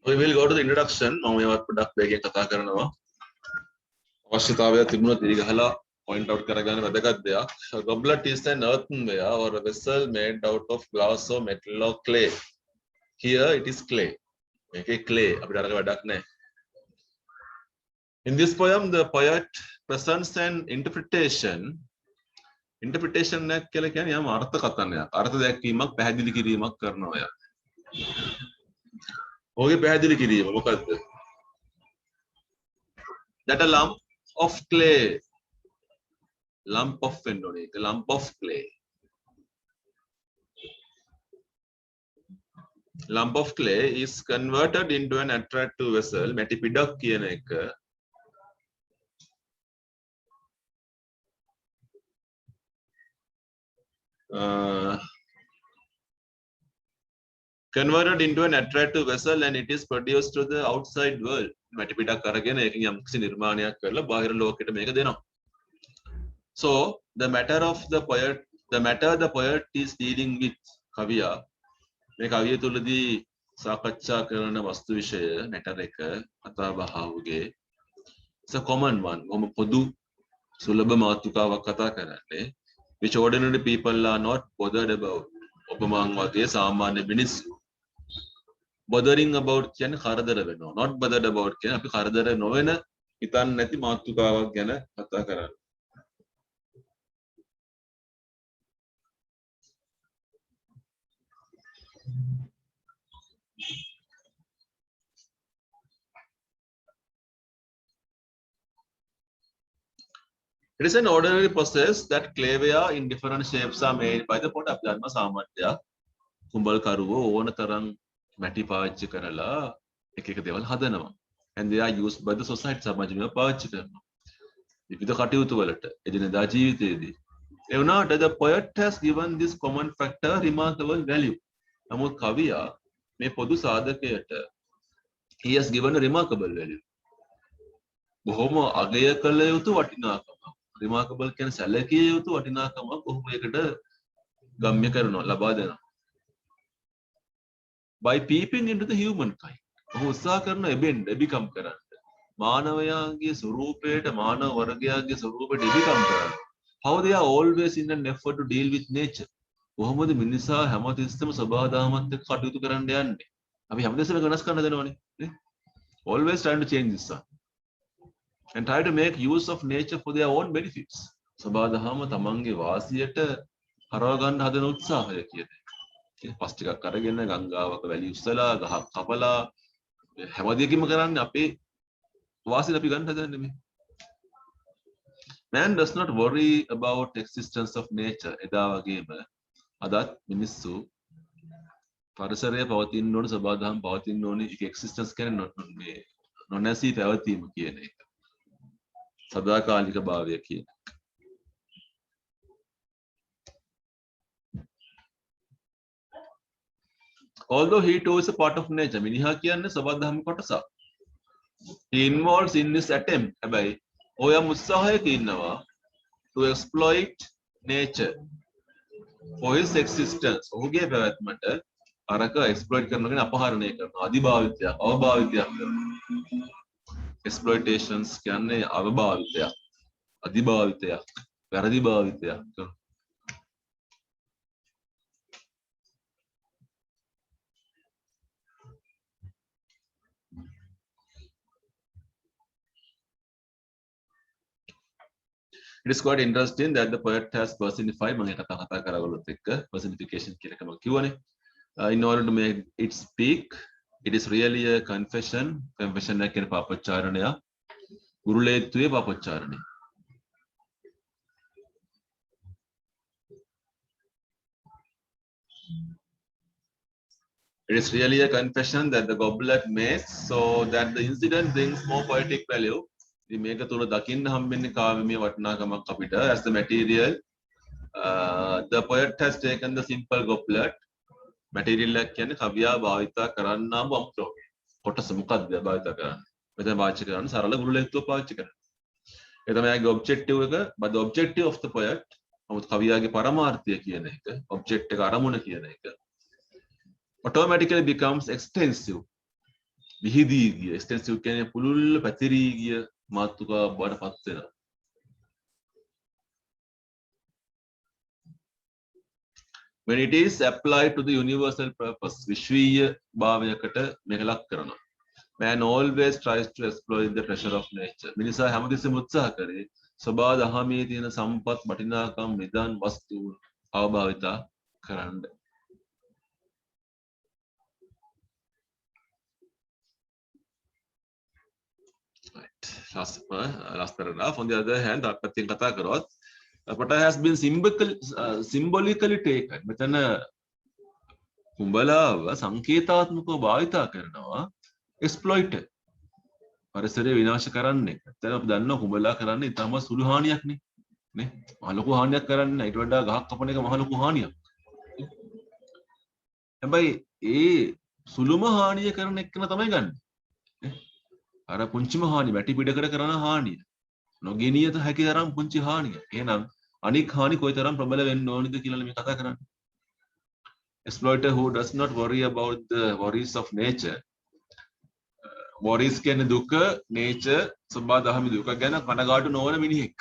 We will go to the introduction. මම මේවත් පොඩ්ඩක් වේගෙන් කතා කරනවා. අවශ්‍යතාවය තිබුණොත් ඊ ගහලා point out කරගන්න වැදගත් දෙයක්. Goblet is an earthenware or a vessel made out of glass or metal or clay. Here it is clay. මේකේ clay අපිට අරක වැඩක් නැහැ. In this poem the poet presents an interpretation. Interpretation එක කියලා කියන්නේ යම් අර්ථකථනයක්. අර්ථ දැක්වීමක් පැහැදිලි කිරීමක් කරනවා යා. ඔගේ පැහැදිලි කිරීම මොකද්ද? That a lump of clay, lump of phenolic, a lump of clay. Lump of clay is converted into an attractive vessel. මැටි පිඩක් කියන එක converted into an attractive vessel and it is produced to the outside world. මැටි පිටක් අරගෙන ඒකෙන් යම් කිසි නිර්මාණයක් කරලා බාහිර ලෝකෙට මේක දෙනවා. So the matter the poet is dealing with කවියා මේ කවිය තුලදී සාකච්ඡා කරන වස්තු විෂය matter එක කතා බහවුගේ it's a common one. මොම පොදු සුලභ මාතෘකාවක් කතා කරන්නේ which ordinary people are not bothered about. ඔබමන් වගේ සාමාන්‍ය මිනිස්සු bothering about කියන්නේ කරදර වෙනවා. not bothered about කියන්නේ අපි කරදර නොවන හිතන්නේ නැති මාතෘකාවක් ගැන කතා කරන්නේ. It is an ordinary process that clayware in different shapes are made by the pot. අපි දන්නවා සාමාන්‍යය කුඹල් කරුවෝ ඕන තරම් මැටි පාවිච්චි කරලා එක එක දේවල් හදනවා. And they are used by the society. සමාජය පාවිච්චි කරනවා. විවිධ කටයුතු වලට එදිනෙදා ජීවිතයේදී. ඒ වුණාට the poet has given this common factor remarkable value. නමුත් කවියා මේ පොදු සාධකයට he has given a remarkable value. බොහොම අගය කළ යුතු වටිනාකමක්. remarkable කියන්නේ සැලකිය යුතු වටිනාකමක් බොහොම ඒකට ගම්ම්‍ය කරනවා ලබා දෙනවා. By peeping into the humankind. ඔහු උත්සාහ කරන become කරන්න. මානවයාගේ ස්වරූපයට මානව වර්ගයාගේ ස්වරූපයට become කරන්න. How they are always in an effort to deal with nature. කොහොමද මිනිසා හැමතිස්සෙම සබහා දහමත් එක්ක කටයුතු කරන්න යන්නේ. අපි හැමදෙස්සම වෙනස් කරන්න දෙනවනේ. නේ? Always trying to change this one. And try to make use of nature for their own benefits. සබහා දහම තමන්ගේ වාසියට හරව ගන්න හදන උත්සාහය කියන්නේ. පස් ටිකක් අරගෙන ගංගාවක වැලි උස්සලා ගහක් කපලා හැම දෙයක්ම කරන්නේ අපේ වාසියට අපි ගන්න හදන්නේ මේ. Man does not worry about existence of nature. එදා වගේම අදත් මිනිස්සු පරිසරය පවතින්න ඕන සබහා දහම පවතින්න ඕනේ. ඒක existence කියන්නේ මේ නොනැසී පැවතීම කියන එක. සදාකාලික භාවය කියන එක. Although he too is a part of nature, මිනිහා කියන්නේ සබහා දහම කොටසක්. He involves in this attempt. හැබැයි ඔයම් උත්සාහයක ඉන්නවා to exploit nature for his existence. ඔහුගේ පැවැත්මට අරක exploit කරනවා කියන්නේ අපහරණය කරනවා. අධිභාවිතයක්, අවභාවිතයක් කරනවා. Exploitations කියන්නේ අවභාවිතයක්, අධිභාවිතයක්, වැරදි භාවිතයක් කරනවා. It is quite interesting that the poet has personified මම කතා කරගලොත් එක්ක personification කියන එක මම කියවනේ. In order to make it speak, it is really a confession. Confession එක කියන පාපොච්චාරණය. ගුරුලේත්වයේ පාපොච්චාරණය. It is really a confession that the goblet makes so that the incident brings more poetic value. ඉතින් මේක තුල දකින්න හම්බෙන්නේ කාව්‍යමය වටිනාකමක් අපිට as the material. The poet has taken the simple goblet. material එක කියන්නේ කවියා භාවිත කරන්නාම අමුද්‍රව්‍ය. කොටස මොකක්ද භාවිත කරන්නේ? මෙතන පාවිච්චි කරන්නේ සරල ගුරුලේත්ව පාවිච්චි කරනවා. ඒ තමයි යාගේ objective එක. But the objective of the poet නමුත් කවියාගේ පරමාර්ථය කියන එක object එක අරමුණ කියන එක automatically becomes extensive. විහිදී ගිය extensive කියන්නේ පුළුල් පැතිරී ගිය මාතෘකාවක් බවට පත් වෙනවා. When it is applied to the universal purpose, විශ්වීය භාවයකට මේක ලක් කරනවා. Man always tries to exploit the treasure of nature. මිනිසා හැමතිස්සෙම උත්සාහ කරේ සබා දහමේ තියෙන සම්පත් වටිනාකම් නිදන් වස්තුන් අවභාවිතා කරන්න. Right. Last paragraph. On the other hand, අපත්‍යෙන් කතා කරොත් what has been symbolically taken. මෙතන කුඹලාව සංකේතාත්මකව භාවිතා කරනවා exploiter. පරිසරය විනාශ කරන්නේ. දැන් අපි දන්නවා කුඹලා කරන්නේ ඊටම සුළු හානියක් නේ. නේ? මහ ලොකු හානියක් කරන්නේ නැහැ. ඊට වඩා ගහක් කපන එක මහ ලොකු හානියක්. හැබැයි ඒ සුළුම හානිය කරන එක්කන තමයි ගන්න. අර පුංචිම හානිය වැටි පිටකර කරන හානිය. නොගෙනියත හැකි තරම් පුංචි හානිය. එහෙනම් අනික් හානි කොයිතරම් ප්‍රබල වෙන්න ඕනිද කියලා මේ කතා කරන්නේ. Exploiter who does not worry about the worries of nature. worries කියන්නේ දුක, nature සබා දහමි දුක ගැන කනගාටු නොවන මිනිහෙක්.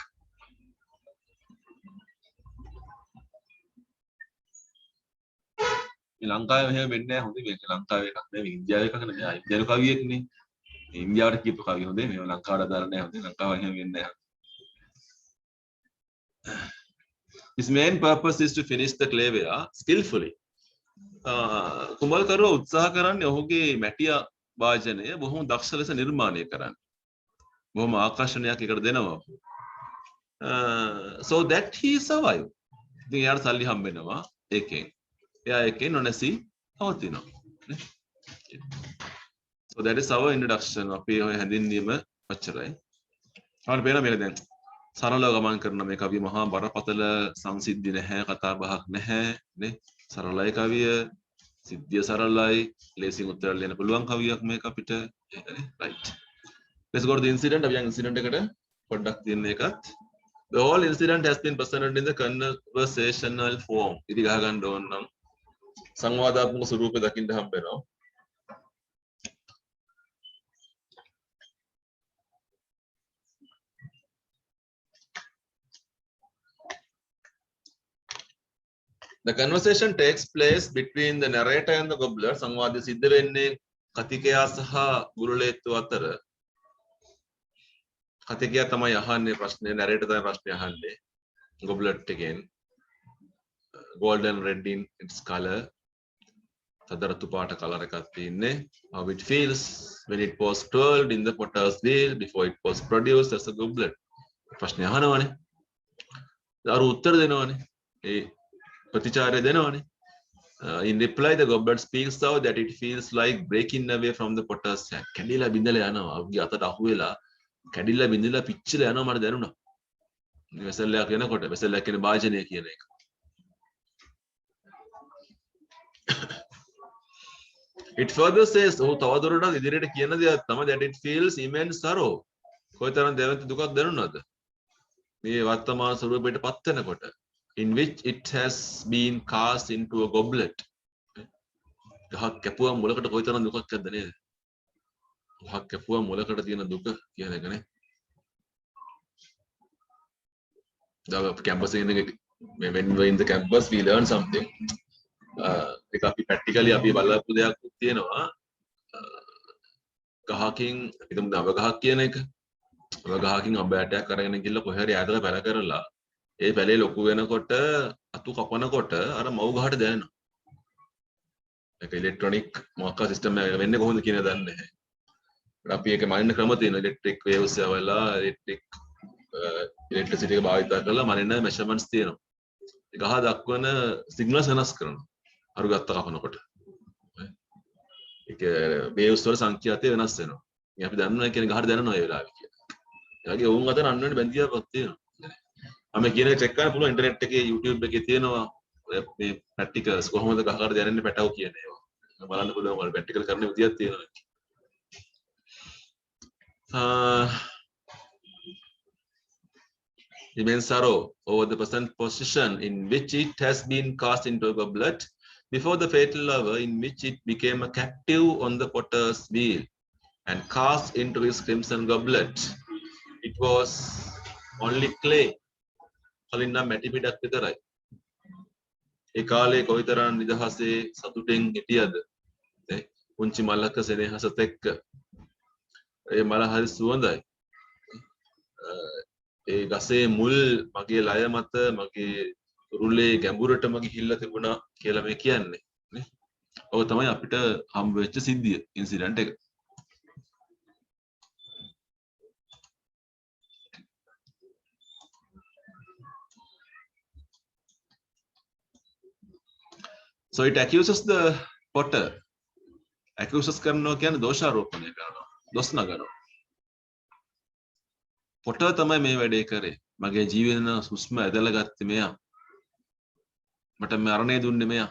මේ ලංකාවේ මෙහෙම වෙන්නේ නැහැ හොඳේ මේක ලංකාවේ එකක් නෙවෙයි ඉන්දියාවේ එකක් නෙවෙයි ඉන්දියානු කවියෙක්නේ. ඉන්දියාවට කියපු කවිය හොඳේ මේ ලංකාවට දාලා නැහැ හොඳේ ලංකාවේ එහෙම වෙන්නේ නැහැ. His main purpose is to finish the clavia skillfully. කුඹල්කරුවා උත්සාහ කරන්නේ ඔහුගේ මැටියා වාජනය බොහොම දක්ෂ ලෙස නිර්මාණය කරන්න. බොහොම ආකර්ෂණයක් එකට දෙනවා. So that he survive. ඉතින් යාට සල්ලි හම්බ වෙනවා ඒකෙන්. එයා ඒකෙන් නොනැසී පවතිනවා. So that is our introduction. අපි ඔය හැඳින්වීම ඔච්චරයි. අපිට පේනවා මේක දැන් සරලව ගමන් කරන මේ කවිය මහා බරපතල සංසිද්ධි නැහැ කතා බහක් නැහැ නේ. සරලයි කවිය සිද්ධිය සරලයි ලේසියෙන් උත්තර ලියන්න පුළුවන් කවියක් මේක අපිට ඒකනේ right. Let's go to the incident. අපි යන් incident එකට පොඩ්ඩක් තියෙන එකත් the whole incident has been presented in the conversational form. ඉති ගහ ගන්න ඕන නම් සංවාදාත්මක ස්වරූපය දකින්න හම්බ වෙනවා. The conversation takes place between the narrator and the gobbler. සංවාදය සිද්ධ වෙන්නේ කතිකයා සහ ගුරුලේත්තු අතර. කතිකයා තමයි අහන්නේ ප්‍රශ්නේ, narrator තමයි ප්‍රශ්නේ අහන්නේ. gobbler එකෙන් golden red in its color. තදරතු පාට කලර් එකක් තියෙන්නේ. How it feels when it was twirled in the potter's wheel before it was produced as a goblet. ප්‍රශ්නේ අහනවානේ. අර උත්තර දෙනවානේ. ඒ ප්‍රතිචාරය දෙනවානේ. In reply the goblet speaks out that it feels like breaking away from the potter's hand. කැඩිලා බිඳලා යනවා. අපගේ අතට අහු වෙලා කැඩිලා බිඳලා පිච්චිලා යනවා මට දැනුණා. මේ වෙසල්ලයක් වෙනකොට වෙසල්ලයක් කියන්නේ වාජනය කියන එක. It further says ඔහු තවදුරටත් ඉදිරියට කියන දෙයක් තමයි that it feels immense sorrow. කොයිතරම් දැවැන්ත දුකක් දැනුණාද? මේ වර්තමාන ස්වරූපයට පත් වෙනකොට. In which it has been cast into a goblet. ගහක් කැපුවා මුලකට කොයිතරම් දුකක් ඇද්ද නේද? ගහක් කැපුවා මුලකට තියෙන දුක කියන එකනේ. දැන් අපි කැම්පස් එකේ when we in the campus we learn something. ඒක අපි practically අපි බලපු දෙයක් තියෙනවා. ගහකින් හිතමු දව ගහක් කියන එක. දව ගහකින් අඹ ඇටයක් අරගෙන ගිහලා කොහේ හරි ඈතට පැල කරලා ඒ පැලේ ලොකු වෙනකොට අතු කපනකොට අර මව් ගහට දැනෙනවා. ඒක ඉලෙක්ට්‍රොනික මොකක් සිස්ටම් එක වෙන්නේ කොහොමද කියන දන්නේ නැහැ. අපි ඒක මනින්න ක්‍රම තියෙනවා. ඉලෙක්ට්‍රික් වේව්ස් යවලා ඉලෙක්ට්‍රිසිටි එක භාවිත කරලා මනින්න මෙෂර්මන්ට්ස් තියෙනවා. ඒ ගහ දක්වන සිග්නල්ස් වෙනස් කරනවා. අරු ගත්ත කපනකොට. ඒක වේව්ස් වල සංඛ්‍යාතය වෙනස් වෙනවා. ඉතින් අපි දන්නවා කියන්නේ ගහට දැනනවා ඒ වෙලාවේ කියලා. ඒ වගේ වුන් අතර අන්වෙන්න බැඳියාවක් තියෙනවා. මම කියන එක චෙක් කරන්න පුළුවන් ඉන්ටර්නෙට් එකේ YouTube එකේ තියෙනවා මේ ප්‍රැක්ටිකල්ස් කොහොමද ගහකට දැනෙන්නේ පැටව කියන ඒවා. බලන්න පුළුවන් වල ප්‍රැක්ටිකල් කරන විදියක් තියෙනවා. Immense sorrow over the present position in which it has been cast into a goblet before the fatal hour in which it became a captive on the potter's wheel. and cast into his crimson goblet. It was only clay. කලින් නම් මැටි පිටක් විතරයි. ඒ කාලේ කොයිතරම් නිදහසේ සතුටින් හිටියද? නේ? පුංචි මලක සෙනෙහසත් එක්ක. ඒ මල හරි සුවඳයි. ඒ ගසේ මුල් මගේ ලය මත මගේ රුලේ ගැඹුරටම ගිහිල්ලා තිබුණා කියලා මේ කියන්නේ. නේ? ඔය තමයි අපිට හම් වෙච්ච සිද්ධිය, ඉන්සිඩන්ට් එක. So it accuses the potter. Accuses කරනවා කියන්නේ දෝෂාරෝපණය කරනවා. දොස් නගනවා. potter තමයි මේ වැඩේ කරේ. මගේ ජීවන සුස්ම ඇදලා ගත්තේ මෙයා. මට මරණය දුන්නේ මෙයා.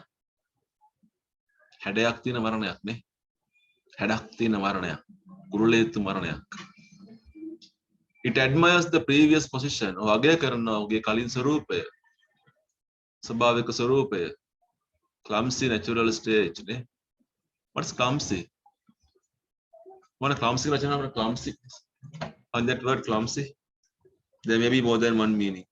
හැඩයක් තියෙන මරණයක් නේ. හැඩක් තියෙන මරණයක්. කුරුලේතු මරණයක්. It admires the previous position. ඔය අගය කරනවා ඔහුගේ කලින් ස්වරූපය. ස්වභාවික ස්වරූපය. Clumsy natural stage. Ne? What's clumsy? What a clumsy rachana? What a clumsy? On that word clumsy, there may be more than one meaning.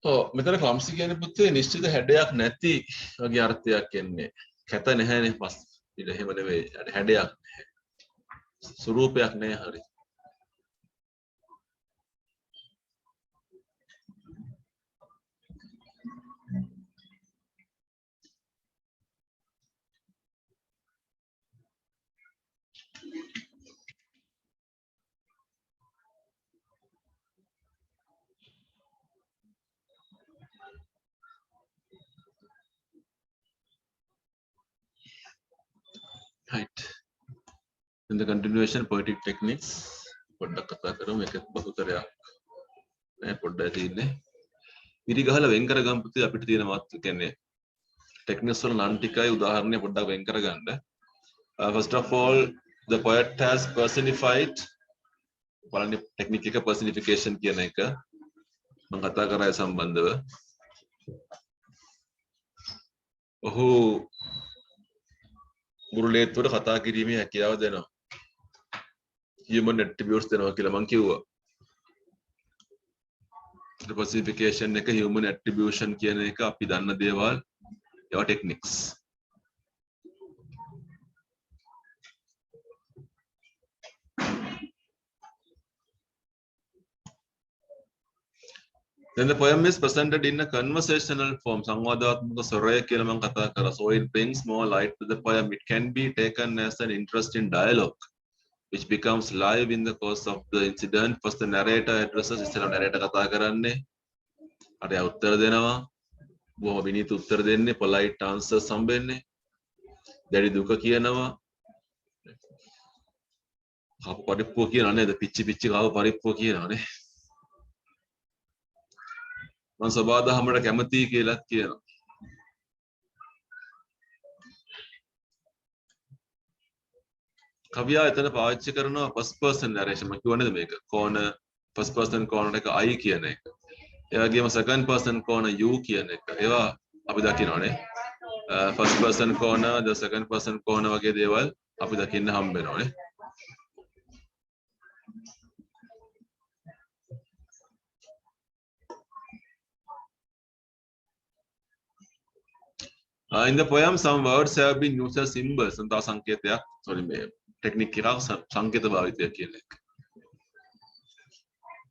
Oh, මෙතන clumsy කියන්නේ පුතේ නිශ්චිත හැඩයක් නැති වගේ අර්ථයක් එන්නේ. කැත නැහැනේ පස් පිට එහෙම නෙවෙයි. හැඩයක් නැහැ. ස්වරූපයක් නැහැ හරි. Right. In the continuation, poetic techniques. පොඩ්ඩක් කතා කරමු. මේක බහුතරයක් නෑ පොඩ්ඩක් තියෙන්නේ. ඉරි ගහලා වෙන් කරගම් පුතේ අපිට තියෙන මාත් කියන්නේ techniques වල නම් ටිකයි උදාහරණයක් පොඩ්ඩක් වෙන් කරගන්න. First of all, the poet has personified බලන්න technique එක personification කියන එක මම කතා කරා ඒ සම්බන්ධව. ඔහු ගුරුලේතුවට කතා කිරීමේ හැකියාව දෙනවා. human attributes දෙනවා කියලා මම කිව්වා. the personification එක human attribution කියන එක අපි දන්න දේවල් ඒවා techniques. Then the poem is presented in a conversational form. සංවාදාත්මක ස්වරය කියලා මම කතා කරා. So it brings more light to the poem. It can be taken as an interest in dialogue, which becomes live in the course of the incident. First the narrator addresses. ඉස්සෙල්ලා narrator කතා කරන්නේ. අර උත්තර දෙනවා. බොහොම විනීත උත්තර දෙන්නේ. polite answers හම්බෙන්නේ. දැඩි දුක කියනවා. කාපු පරිප්පුව කියනවා නේද? පිච්චි පිච්චි කාපු පරිප්පුව කියනවානේ. මම සබාදහමට කැමතියි කියලාත් කියනවා. කවියා එතන පාවිච්චි කරනවා first person narration. මම කියවන්නේද මේක? corner first person corner එක I කියන එක. ඒ වගේම second person corner you කියන එක. ඒවා අපි දකිනවානේ. first person corner, the second person corner වගේ දේවල් අපි දකින්න හම්බ වෙනවානේ. In the poem, some words have been used as symbols. And the සංකේතයක්, sorry, මේ technique එකක් සංකේත භාවිතය කියන එක.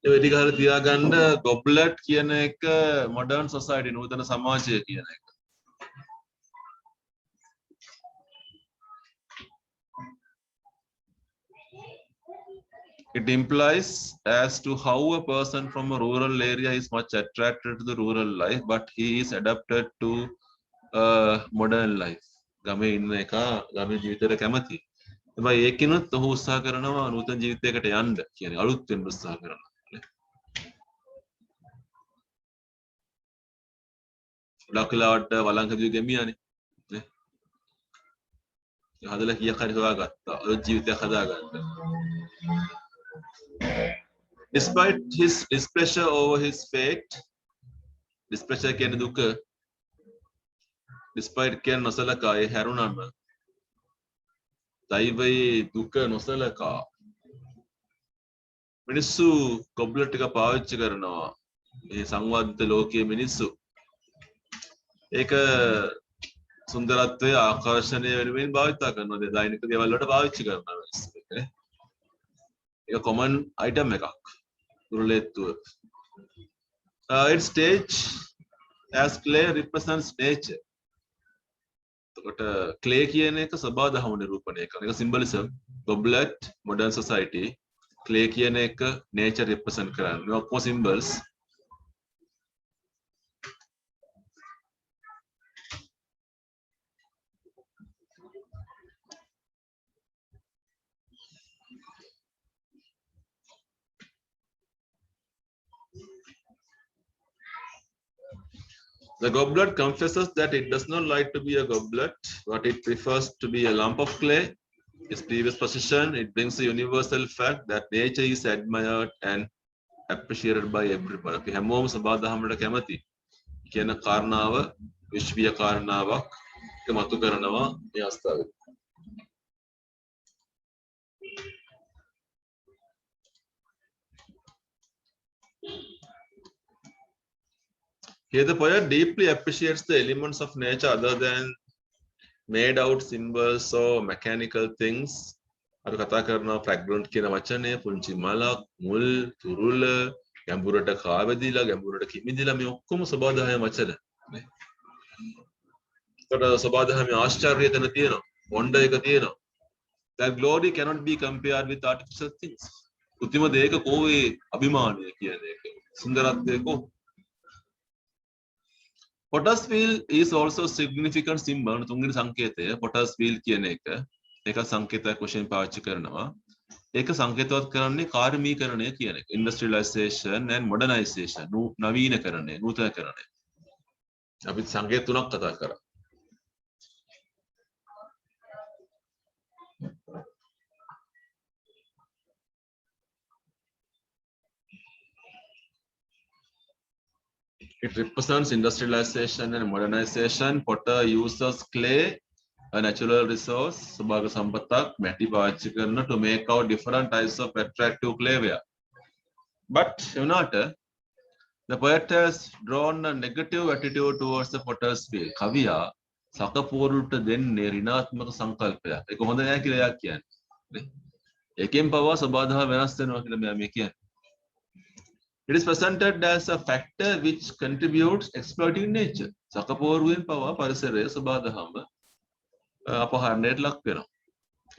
ඒ වෙඩි ගහලා තියාගන්න goblet කියන එක modern society නූතන සමාජය කියන එක. It implies as to how a person from a rural area is much attracted to the rural life, but he is adapted to modern life. ගමේ ඉන්න එක ගමේ ජීවිතයට කැමති. හැබැයි ඒකිනුත් ඔහු උත්සාහ කරනවා නූතන ජීවිතයකට යන්න කියන්නේ අලුත් වෙන්න උත්සාහ කරනවා. ගොඩක් වෙලාවට වළං හැදුවේ ගැමියානේ. නේ? හදලා කීයක් හරි හොයාගත්තා. ඔය ජීවිතයක් හදාගන්න. Despite his displeasure over his fate, displeasure කියන්නේ දුක. Despite කියන්නේ නොසලකා ඒ හැරුණම දෛවයේ දුක නොසලකා මිනිස්සු කොබ්ලට් එක පාවිච්චි කරනවා. මේ සංවර්ධිත ලෝකයේ මිනිස්සු. ඒක සුන්දරත්වය ආකර්ෂණය වෙනුවෙන් භාවිතා කරනවා. දෛනික දේවල් වලට පාවිච්චි කරනවා මිනිස්සු. ඒක common item එකක්. දුර්ලභත්වය. Its stage as clay represents nature. එතකොට clay කියන එක සබා දහම නිරූපණය කරන එක symbolism. Goblet, modern society. Clay කියන එක nature represent කරන්නේ. ඔක්කොම symbols. The goblet confesses that it does not like to be a goblet, but it prefers to be a lump of clay. Its previous position, it brings the universal fact that nature is admired and appreciated by everyone. අපි හැමෝම සබාදහමකට කැමති කියන කාරණාව විශ්වීය කාරණාවක් මතු කරනවා මේ අවස්ථාවේ. Here the poet deeply appreciates the elements of nature other than made out symbols or mechanical things. අපි කතා කරනවා fragrant කියන වචනේ පුංචි මලක්, මුල්, තුරුල, ගැඹුරට කාවැදිලා, ගැඹුරට කිමිදිලා මේ ඔක්කොම සබාදහම වචන නේ. ඒකට සබාදහමේ ආශ්චර්යය එතන තියෙනවා. wonder එක තියෙනවා. That glory cannot be compared with artificial things. කෘත්‍රිම දෙයක කෝවේ අභිමානය කියන එක. සුන්දරත්වය කෝ Potter's wheel is also significant symbol. තුන්වෙනි සංකේතය Potter's wheel කියන එක. ඒක සංකේතයක් වශයෙන් පාවිච්චි කරනවා. ඒක සංකේතවත් කරන්නේ කාර්මීකරණය කියන එක. Industrialization and modernization. නවීනකරණය, නූතනකරණය. අපි සංකේත තුනක් කතා කරා. It represents industrialization and modernization. Potter uses clay, a natural resource, සබාග සම්පතක්, මැටි පාවිච්චි කරන to make out different types of attractive clayware. But the poet has drawn a negative attitude towards the potter's wheel. කවියා සකපුවරුට දෙන්නේ ඍණාත්මක සංකල්පයක්. ඒක හොඳ නෑ කියලා එයා කියන්නේ. ඒකෙන් පවා සබාදහ වෙනස් වෙනවා කියලා මෙයා කියන්නේ. It is presented as a factor which contributes exploiting nature. සකපුවරුවෙන් පවා පරිසරය සබාදහම අපහරණයට ලක් වෙනවා.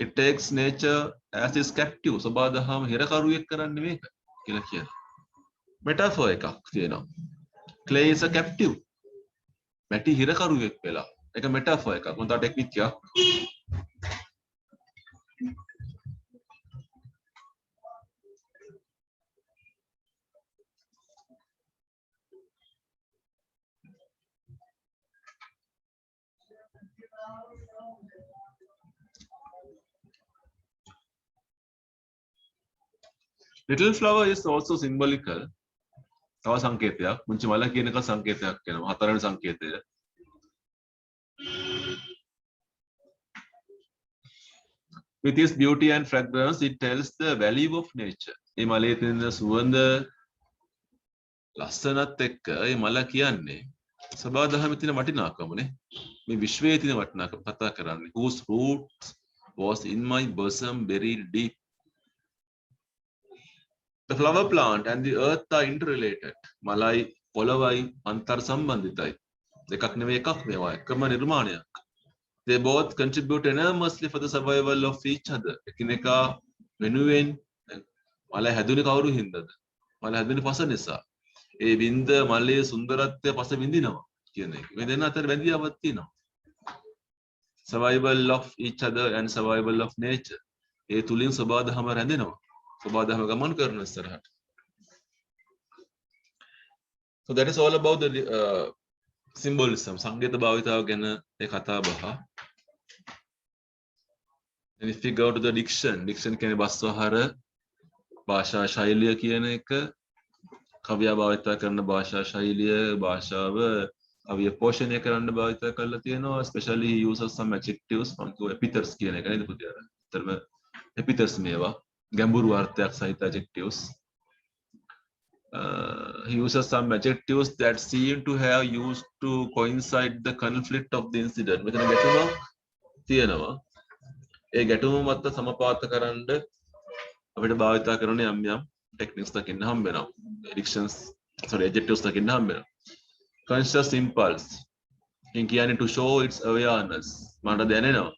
It takes nature as its captive. සබාදහම හිරකරුවෙක් කරන්නේ මේක කියලා කියනවා. metaphor එකක් තියෙනවා. Clay is a captive. මැටි හිරකරුවෙක් වෙලා. ඒක metaphor එකක්. මොකද ටෙක්නික් එකක්. Little flower is also symbolical. තව සංකේතයක්. මුංචි මල කියන එක සංකේතයක් වෙනවා. හතරවෙනි සංකේතය. With its beauty and fragrance, it tells the value of nature. මේ මලේ තියෙන සුවඳ ලස්සනත් එක්ක මේ මල කියන්නේ සබාදහමේ තියෙන වටිනාකමනේ. මේ විශ්වයේ තියෙන වටිනාකම කතා කරන්නේ. Whose roots was in my bosom buried deep. The flower plant and the earth are interrelated. මලයි පොළවයි අන්තර් සම්බන්ධිතයි. දෙකක් නෙවෙයි එකක් මේවා. එකම නිර්මාණයක්. They both contribute enormously for the survival of each other. එකිනෙකා වෙනුවෙන් මල හැදුනේ කවුරු හින්දාද? මල හැදුනේ පස නිසා. ඒ වින්ද මලේ සුන්දරත්වය පස විඳිනවා කියන එක. මේ දෙන්න අතර බැඳියාවක් තියෙනවා. Survival of each other and survival of nature. ඒ තුලින් සබාදහම රැඳෙනවා. සබාදහම ගමන් කරන ඉස්සරහට. So that is all about the symbolism. සංකේත භාවිතාව ගැන ඒ කතා බහ. And if we go to the diction කියන්නේ බස්වහර භාෂා ශෛලිය කියන එක කවියා භාවිත කරන භාෂා ශෛලිය භාෂාව කවිය පෝෂණය කරන්න භාවිත කරලා තියෙනවා especially he uses some adjectives from epithets කියන එක නේද පුතේ අර term epithets මේවා ගැඹුරු අර්ථයක් සහිත adjectives he uses some adjectives that seem to have used to coincide the conflict of the incident මෙතන ගැටුමක් තියෙනවා ඒ ගැටුම මත සමපාත කරන්න අපිට භාවිත කරන යම් යම් techniques දකින්න හම්බ වෙනවා dictions sorry adjectives දකින්න හම්බ වෙනවා conscious impulse in කියන්නේ to show its awareness මට දැනෙනවා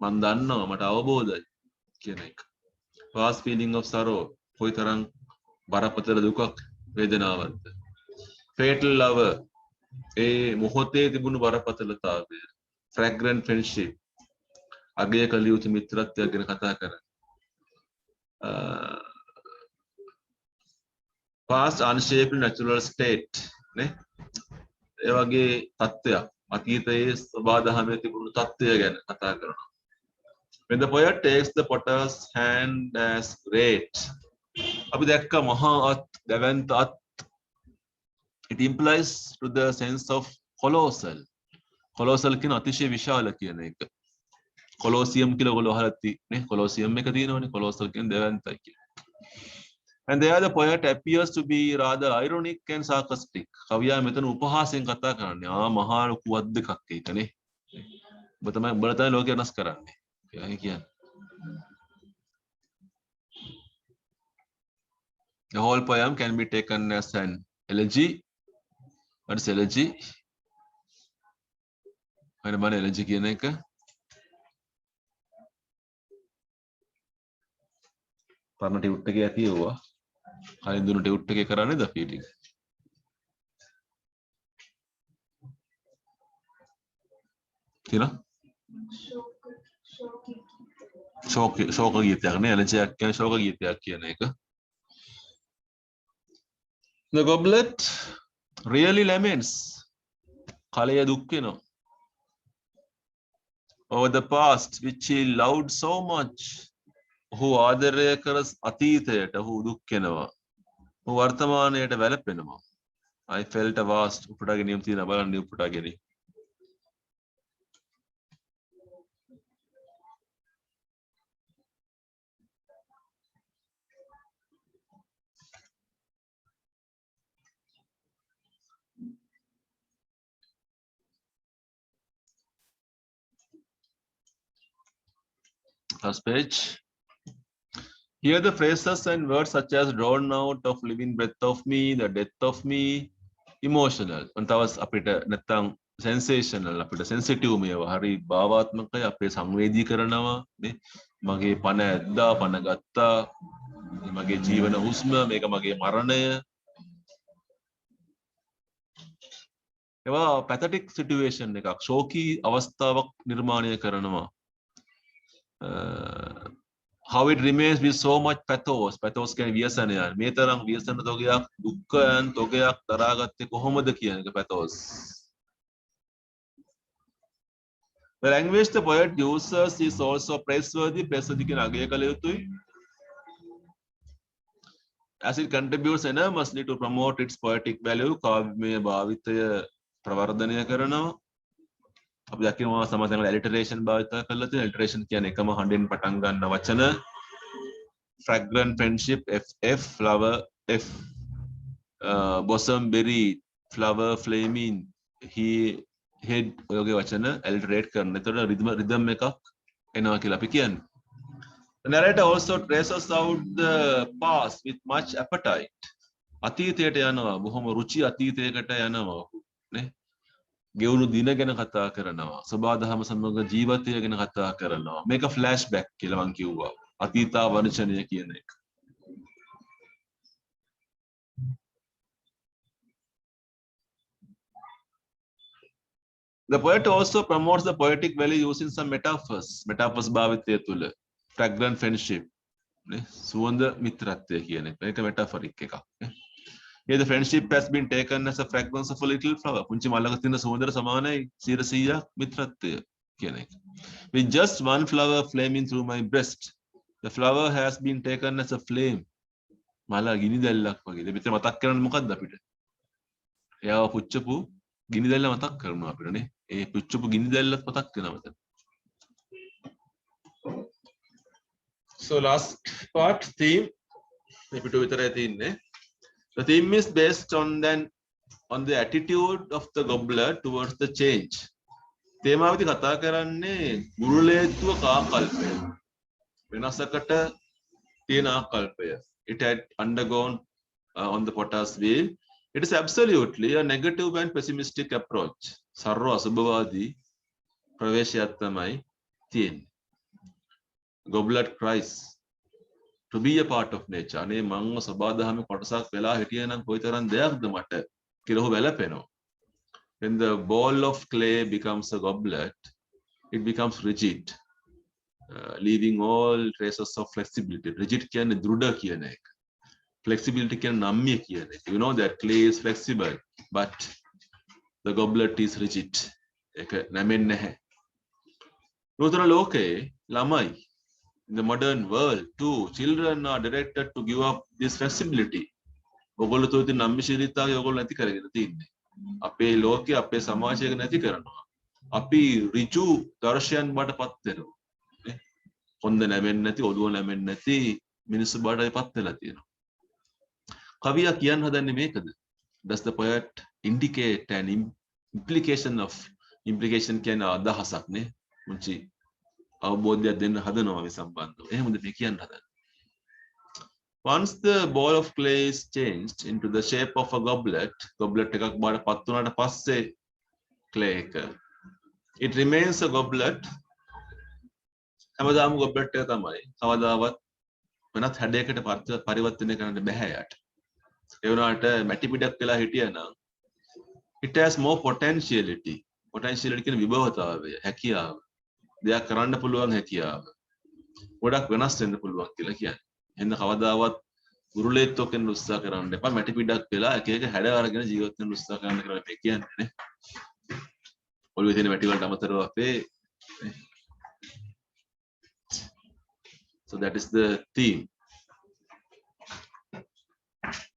මම දන්නවා මට අවබෝධයි කියන එක past feeling of sorrow කොයිතරම් බරපතල දුකක් වේදනාවක්ද fatal love ඒ මොහොතේ තිබුණු බරපතලතාවය fragrant friendship අගය කළ යුතු මිත්‍රත්වය ගැන කතා කරන්නේ past unshaped natural state නේ ඒ වගේ තත්ත්වයක් අතීතයේ සබාධමයේ තිබුණු තත්ත්වය ගැන කතා කරනවා when the poet takes the potter's hand as great අපි දැක්ක මහා අත් දැවැන්ත අත් it implies to the sense of colossal කියන අතිශය විශාල කියන එක කොලොසියම් කියලා ඔයගොල්ලෝ අහලා තියෙන්නේ කොලොසියම් එක තියෙනවනේ කොලොසල් කියන්නේ දැවැන්තයි කියලා and there the poet appears to be rather ironic and sarcastic කවියා මෙතන උපහාසයෙන් කතා කරන්නේ මහා ලොකු වත් දෙකක් ඒකනේ ඔබ තමයි ලෝකය වෙනස් කරන්නේ කියලා කියන්නේ the whole poem can be taken as an elegy what is elegy මොන elegy කියන එක පරණ ටියුට් එකේ ඇති ඒවා කලින් දුන්න ටියුට් එකේ කරන්නේ ද ෆීලිං තියලා ශෝක ගීතයක් නේ එලජයක් කියන්නේ ශෝක ගීතයක් කියන එක the goblet really laments කලය දුක් වෙනවා over the past which he loved so much ඔහු ආදරය කර අතීතයට ඔහු දුක් වෙනවා ඔහු වර්තමානයට වැළපෙනවා I felt a vast උපුටා ගැනීම තියෙන බලන්න උපුටා ගැනීම first page here the phrases and words such as drawn out of living breath of me the death of me emotional අන්තවස් අපිට නැත්තම් sensational අපිට sensitive මේවා හරි භාවාත්මකයි අපේ සංවේදී කරනවා නේ මගේ පණ ඇද්දා පණ ගත්තා මගේ ජීවන හුස්ම මේක මගේ මරණය ඒවා pathetic situation එකක් ශෝකී අවස්ථාවක් නිර්මාණය කරනවා how it remains with so much pathos කියන්නේ ව්‍යසනයන් මේ තරම් ව්‍යසන තොගයක් දුක්ඛයන් තොගයක් දරාගත්තේ කොහොමද කියන එක pathos the language the poet uses is also praiseworthy කියන අගය කළ යුතුයි as it contributes enormously to promote its poetic value කාව්‍යමය භාවිතය ප්‍රවර්ධනය කරනවා අපි දකිනවා සමහරවිට alliteration භාවිත කරලා තියෙන alliteration කියන්නේ එකම හඬෙන් පටන් ගන්න වචන fragrant friendship ff flower f bosom berry flower flaming he head ඔයගේ වචන alliterate කරන. එතකොට rhythm එකක් එනවා කියලා අපි කියන්නේ. The narrator also traces out the past with much appetite. අතීතයට යනවා බොහොම රුචි අතීතයකට යනවා නේ. ගෙවුණු දින ගැන කතා කරනවා සබාදහම සමග ජීවිතය ගැන කතා කරනවා මේක ෆ්ලෑෂ්බැක් කියලා මම කිව්වා අතීතාවර්ෂණය කියන එක The poet also promotes the poetic value using some metaphors භාවිතය තුල fragrant friendship නේ සුවඳ මිත්‍රත්වය කියන එක මේක metaphoric එකක් නේ Here the friendship has been taken as a fragrance of a little flower. පුංචි මල්ලක තියෙන සුවඳට සමානයි 100% මිත්‍රත්වය කියන එක. With just one flower flaming through my breast, the flower has been taken as a flame. මල ගිනි දැල්ලක් වගේ. මෙතන මතක් කරන්නේ මොකද්ද අපිට? එයාව පුච්චපු ගිනි දැල්ල මතක් කරනවා අපිට නේ. ඒ පුච්චපු ගිනි දැල්ලත් මතක් වෙනවා මෙතන. So last part theme අපිට විතරයි තියෙන්නේ. The theme is based on the attitude of the goblet towards the change. තේමාවදී කතා කරන්නේ ගුරුලේත්ව කාකල්පය. වෙනසකට තියෙන ආකල්පය. It had undergone on the potter's wheel. It is absolutely a negative and pessimistic approach. සර්ව අසුභවාදී ප්‍රවේශයක් තමයි තියෙන්නේ. Goblet cries to be a part of nature. අනේ මංව සබාදහමේ කොටසක් වෙලා හිටියනම් කොයිතරම් දෙයක්ද මට කියලා ඔහු වැළපෙනවා. When the ball of clay becomes a goblet, it becomes rigid, leaving all traces of flexibility. Rigid කියන්නේ දෘಢ කියන එක. Flexibility කියන්නේ නම්‍ය කියන එක. You know that clay is flexible, but the goblet is rigid. ඒක නැමෙන්නේ නැහැ. නූතන ලෝකයේ ළමයි, in the modern world too, children are directed to give up this flexibility. ඔයගොල්ලෝ තුල තියෙන නම්‍යශීලීතාවය ඔයගොල්ලෝ නැති කරගෙන තියෙන්නේ. අපේ ලෝකයේ අපේ සමාජයක නැති කරනවා. අපි ඍජු දර්ශයන් බාටපත් වෙනවා. නේ? හොඳ නැමෙන්නේ නැති, ඔළුව නැමෙන්නේ නැති මිනිස්සු බාටපත් වෙලා තියෙනවා. කවියා කියන්න හදන්නේ මේකද? Does the poet indicate an implication කියන්නේ අදහසක් නේ? මුචි අවබෝධයක් දෙන්න හදනවා මේ සම්බන්ධව. එහෙමද මේ කියන්න හදන්නේ? Once the ball of clay is changed into the shape of a goblet එකක් බාටපත් වුණාට පස්සේ clay එක, it remains a goblet. හැමදාම goblet එක තමයි. කවදාවත් වෙනත් හැඩයකට පරිවර්තනය කරන්න බෑ යට. ඒ වුණාට මැටි පිටක් වෙලා හිටියනම් it has more potentiality. Potentiality කියන්නේ විභවතාවය, හැකියාව. දෙයක් කරන්න පුළුවන් හැකියාව. ගොඩක් වෙනස් වෙන්න පුළුවන් කියලා කියන්නේ. එහෙනම් කවදාවත් ගුරුලේත්වක වෙන්න උත්සාහ කරන්න එපා. මැටි පිටක් වෙලා එක එක හැඩ අරගෙන ජීවත් වෙන්න උත්සාහ කරන්න කියලා මේ කියන්නේ නේ. ඔළුවේ තියෙන මැටි වලට අමතරව අපේ So that is the theme.